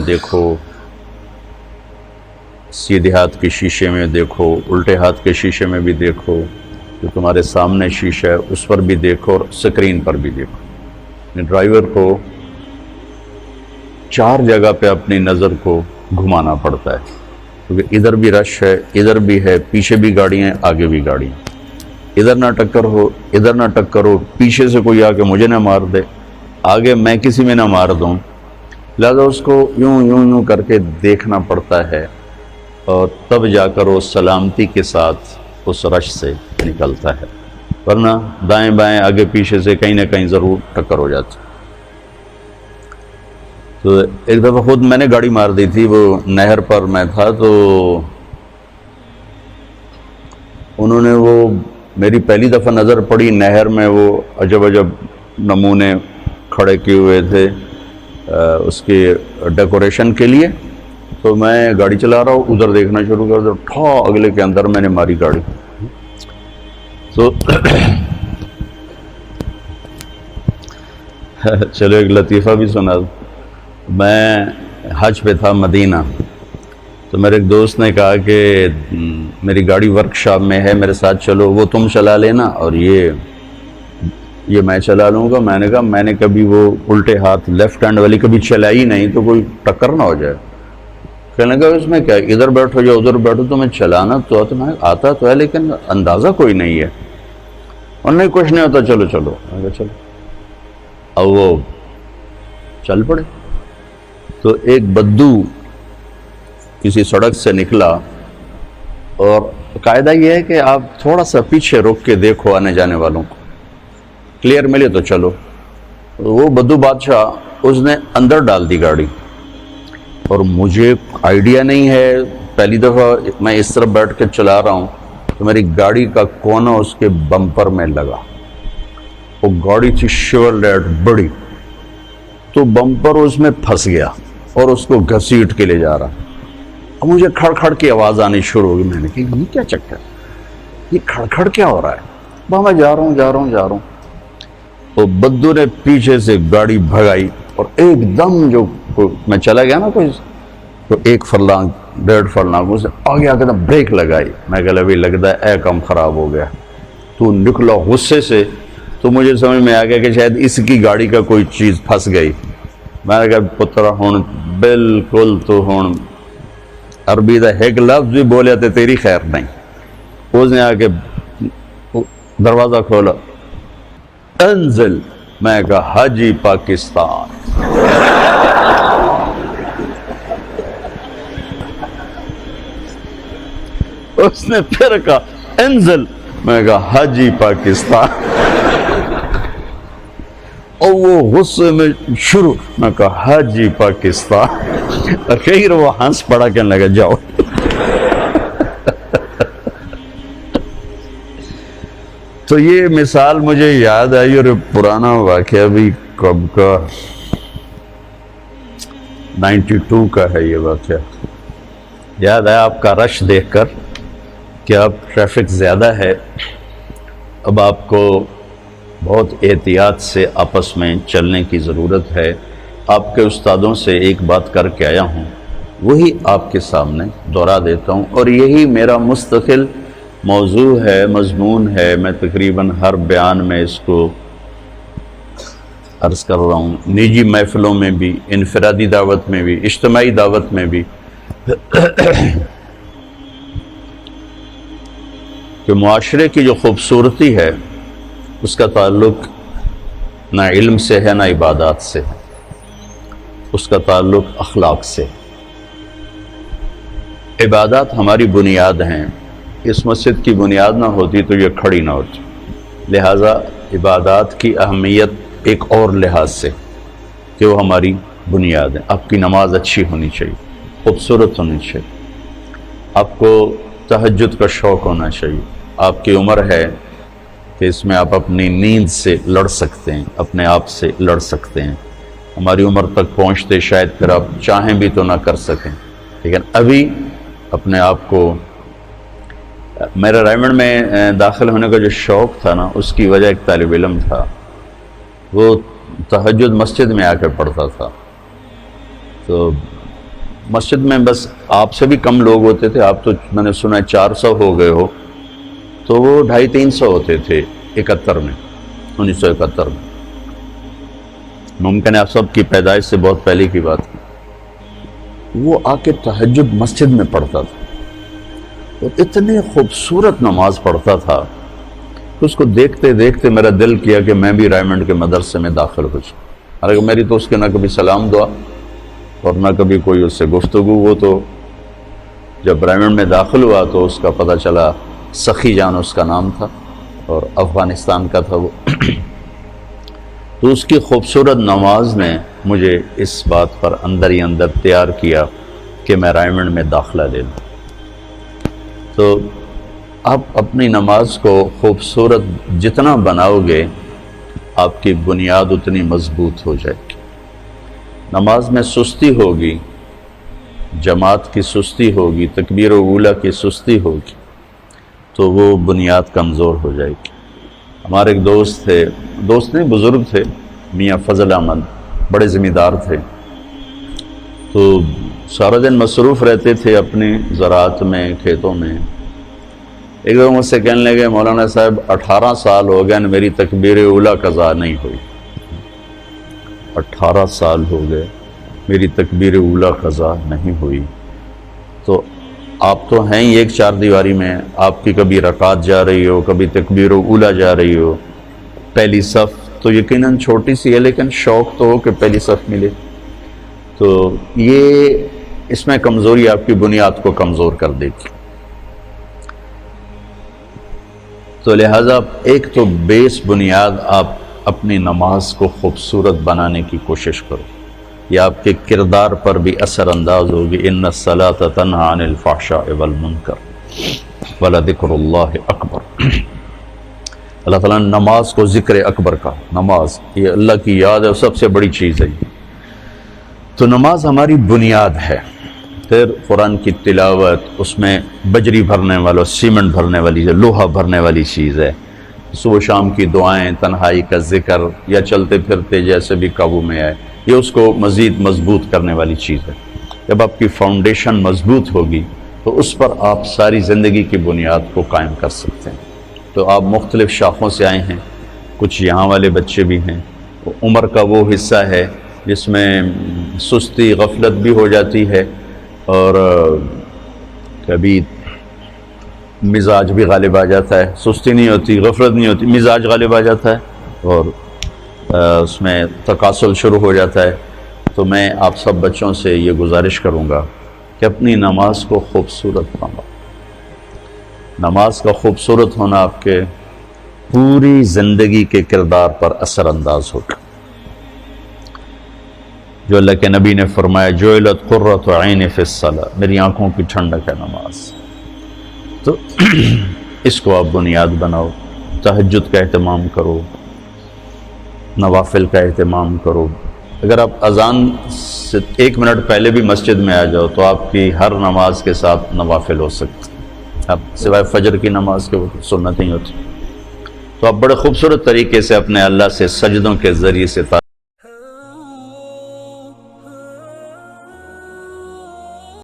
دیکھو سیدھے ہاتھ کے شیشے میں دیکھو، الٹے ہاتھ کے شیشے میں بھی دیکھو، جو تمہارے سامنے شیشہ ہے اس پر بھی دیکھو اور سکرین پر بھی دیکھو۔ ڈرائیور کو 4 جگہ پہ اپنی نظر کو گھمانا پڑتا ہے، کیونکہ ادھر بھی رش ہے، ادھر بھی ہے، پیچھے بھی گاڑی ہیں، آگے بھی گاڑی ہیں۔ ادھر نہ ٹکر ہو، ادھر نہ ٹکر ہو، پیچھے سے کوئی آ کے مجھے نہ مار دے، آگے میں کسی میں نہ مار دوں، لہذا اس کو یوں یوں یوں کر کے دیکھنا پڑتا ہے، اور تب جا کر وہ سلامتی کے ساتھ اس رش سے نکلتا ہے، ورنہ دائیں بائیں آگے پیچھے سے کہیں نہ کہیں ضرور ٹکر ہو جاتی۔ تو ایک دفعہ خود میں نے گاڑی مار دی تھی، وہ نہر پر میں تھا، تو انہوں نے وہ میری پہلی دفعہ نظر پڑی نہر میں، وہ عجب عجب نمونے کھڑے کیے ہوئے تھے اس کے ڈیکوریشن کے لیے، تو میں گاڑی چلا رہا ہوں، ادھر دیکھنا شروع کر دیا، ٹھا اگلے کے اندر میں نے ماری گاڑی۔ تو چلو ایک لطیفہ بھی سنا دوں۔ میں حج پہ تھا مدینہ، تو میرے ایک دوست نے کہا کہ میری گاڑی ورک شاپ میں ہے، میرے ساتھ چلو، وہ تم چلا لینا اور یہ میں چلا لوں گا۔ میں نے کہا میں نے کبھی وہ الٹے ہاتھ لیفٹ ہینڈ والی کبھی چلائی نہیں، تو کوئی ٹکر نہ ہو جائے۔ کہنے لگا اس میں کیا، ادھر بیٹھو یا ادھر بیٹھو، تمہیں چلانا تو آتا تو ہے لیکن اندازہ کوئی نہیں ہے، اور نہیں کچھ نہیں ہوتا، چلو چلو۔ میں کہا چلو، اب وہ چل پڑے۔ تو ایک بدو کسی سڑک سے نکلا، اور قاعدہ یہ ہے کہ آپ تھوڑا سا پیچھے رک کے دیکھو آنے جانے والوں کو، کلیئر ملے تو چلو۔ وہ بدو بادشاہ اس نے اندر ڈال دی گاڑی، اور مجھے آئیڈیا نہیں ہے، پہلی دفعہ میں اس طرف بیٹھ کے چلا رہا ہوں، تو میری گاڑی کا کونا اس کے بمپر میں لگا۔ وہ گاڑی تھی شیورلیٹ بڑی، تو بمپر اس میں پھنس گیا اور اس کو گھسیٹ کے لے جا رہا۔ اب مجھے کھڑ کھڑ کی آواز آنی شروع ہو گئی۔ میں نے کہا یہ کیا چکر ہے، یہ کھڑ کھڑ کیا ہو رہا ہے؟ میں جا رہا ہوں۔ وہ بدو نے پیچھے سے گاڑی بھگائی، اور ایک دم جو میں چلا گیا نا کوئی تو 1 فرلانگ 1.5 فرلانگ اسے آگے آ کے بریک لگائی۔ میں کہا ابھی لگتا ہے کام خراب ہو گیا۔ تو نکلا غصے سے، تو مجھے سمجھ میں آ گیا کہ شاید اس کی گاڑی کا کوئی چیز پھنس گئی۔ میں نے کہا پتر ہون بالکل تو ہون عربی دا ایک لفظ بھی بولیا تو تیری خیر نہیں۔ اس نے آ کے دروازہ کھولا، انزل۔ میں کہا حاجی پاکستان۔ اس نے پھر کہا انزل۔ میں کہا حاجی پاکستان۔ اور وہ غصے میں شروع، میں کہا حاجی پاکستان۔ اخیر وہ ہنس پڑا، کہنے لگا جاؤ۔ تو یہ مثال مجھے یاد آئی، اور پرانا واقعہ بھی کب کا 92 کا ہے یہ واقعہ۔ یاد ہے آپ کا رش دیکھ کر کہ اب ٹریفک زیادہ ہے، اب آپ کو بہت احتیاط سے آپس میں چلنے کی ضرورت ہے۔ آپ کے استادوں سے ایک بات کر کے آیا ہوں، وہی آپ کے سامنے دہرا دیتا ہوں، اور یہی میرا مستقل موضوع ہے، مضمون ہے۔ میں تقریباً ہر بیان میں اس کو عرض کر رہا ہوں، نجی محفلوں میں بھی، انفرادی دعوت میں بھی، اجتماعی دعوت میں بھی، کہ معاشرے کی جو خوبصورتی ہے اس کا تعلق نہ علم سے ہے نہ عبادات سے ہے، اس کا تعلق اخلاق سے۔ عبادات ہماری بنیاد ہیں، اس مسجد کی بنیاد نہ ہوتی تو یہ کھڑی نہ ہوتی، لہٰذا عبادات کی اہمیت ایک اور لحاظ سے کہ وہ ہماری بنیاد ہے۔ آپ کی نماز اچھی ہونی چاہیے، خوبصورت ہونی چاہیے، آپ کو تہجد کا شوق ہونا چاہیے، آپ کی عمر ہے کہ اس میں آپ اپنی نیند سے لڑ سکتے ہیں، اپنے آپ سے لڑ سکتے ہیں۔ ہماری عمر تک پہنچتے شاید پھر آپ چاہیں بھی تو نہ کر سکیں، لیکن ابھی اپنے آپ کو میرا ریمنڈ میں داخل ہونے کا جو شوق تھا نا، اس کی وجہ ایک طالب علم تھا، وہ تہجد مسجد میں آ کر پڑھتا تھا. تو مسجد میں بس آپ سے بھی کم لوگ ہوتے تھے. آپ تو میں نے سنا 400 ہو گئے ہو, تو وہ 250-300 ہوتے تھے 1971 میں. ممکن ہے آپ سب کی پیدائش سے بہت پہلے کی بات ہے. وہ آ کے تہجد مسجد میں پڑھتا تھا اور اتنی خوبصورت نماز پڑھتا تھا کہ اس کو دیکھتے دیکھتے میرا دل کیا کہ میں بھی رائمنڈ کے مدرسے میں داخل ہو جاؤں. حالانکہ میری تو اس کے نہ کبھی سلام دعا اور نہ کبھی کوئی اس سے گفتگو. وہ تو جب رائمنڈ میں داخل ہوا تو اس کا پتہ چلا, سخی جان اس کا نام تھا اور افغانستان کا تھا وہ. تو اس کی خوبصورت نماز نے مجھے اس بات پر اندر ہی اندر تیار کیا کہ میں رائمنڈ میں داخلہ لے لوں. تو آپ اپنی نماز کو خوبصورت جتنا بناؤ گے آپ کی بنیاد اتنی مضبوط ہو جائے گی. نماز میں سستی ہوگی, جماعت کی سستی ہوگی, تکبیر اولیٰ کی سستی ہوگی, تو وہ بنیاد کمزور ہو جائے گی. ہمارے ایک دوست تھے, دوست نہیں بزرگ تھے, میاں فضل احمد, بڑے ذمہ دار تھے. تو سارا دن مصروف رہتے تھے اپنی زراعت میں, کھیتوں میں. ایک دفعہ مجھ سے کہنے لگے, مولانا صاحب 18 سال ہو گئے میری تکبیر اولیٰ قضا نہیں ہوئی. 18 سال ہو گئے میری تکبیر اولیٰ قضا نہیں ہوئی. تو آپ تو ہیں ہی ایک چار دیواری میں, آپ کی کبھی رکعت جا رہی ہو, کبھی تکبیر اولیٰ جا رہی ہو. پہلی صف تو یقیناً چھوٹی سی ہے, لیکن شوق تو ہو کہ پہلی صف ملے. تو یہ اس میں کمزوری آپ کی بنیاد کو کمزور کر دے گی. تو لہٰذا ایک تو بیس بنیاد آپ اپنی نماز کو خوبصورت بنانے کی کوشش کرو. یہ آپ کے کردار پر بھی اثر انداز ہوگی. ان الصلاۃ تنہی عن الفحشاء والمنکر ولذکر اللہ اکبر. اللہ تعالیٰ نے نماز کو ذکر اکبر کا, نماز یہ اللہ کی یاد ہے, سب سے بڑی چیز ہے. تو نماز ہماری بنیاد ہے. پھر قرآن کی تلاوت, اس میں بجری بھرنے والا, سیمنٹ بھرنے والی, لوہا بھرنے والی چیز ہے. صبح شام کی دعائیں, تنہائی کا ذکر, یا چلتے پھرتے جیسے بھی قابو میں آئے, یہ اس کو مزید مضبوط کرنے والی چیز ہے. جب آپ کی فاؤنڈیشن مضبوط ہوگی تو اس پر آپ ساری زندگی کی بنیاد کو قائم کر سکتے ہیں. تو آپ مختلف شاخوں سے آئے ہیں, کچھ یہاں والے بچے بھی ہیں. عمر کا وہ حصہ ہے جس میں سستی, غفلت بھی ہو جاتی ہے, اور کبھی مزاج بھی غالب آ جاتا ہے. سستی نہیں ہوتی, غفلت نہیں ہوتی, مزاج غالب آ جاتا ہے اور اس میں تکاسل شروع ہو جاتا ہے. تو میں آپ سب بچوں سے یہ گزارش کروں گا کہ اپنی نماز کو خوبصورت بناؤ. نماز کا خوبصورت ہونا آپ کے پوری زندگی کے کردار پر اثر انداز ہوگا. جو اللہ کے نبی نے فرمایا, جعلت قرۃ عین فی الصلاۃ, میری آنکھوں کی ٹھنڈک ہے نماز. تو اس کو آپ بنیاد بناؤ. تہجد کا اہتمام کرو, نوافل کا اہتمام کرو. اگر آپ اذان سے 1 منٹ پہلے بھی مسجد میں آ جاؤ تو آپ کی ہر نماز کے ساتھ نوافل ہو سکتے. اب سوائے فجر کی نماز کے وہ سنت نہیں ہوتی. تو آپ بڑے خوبصورت طریقے سے اپنے اللہ سے سجدوں کے ذریعے سے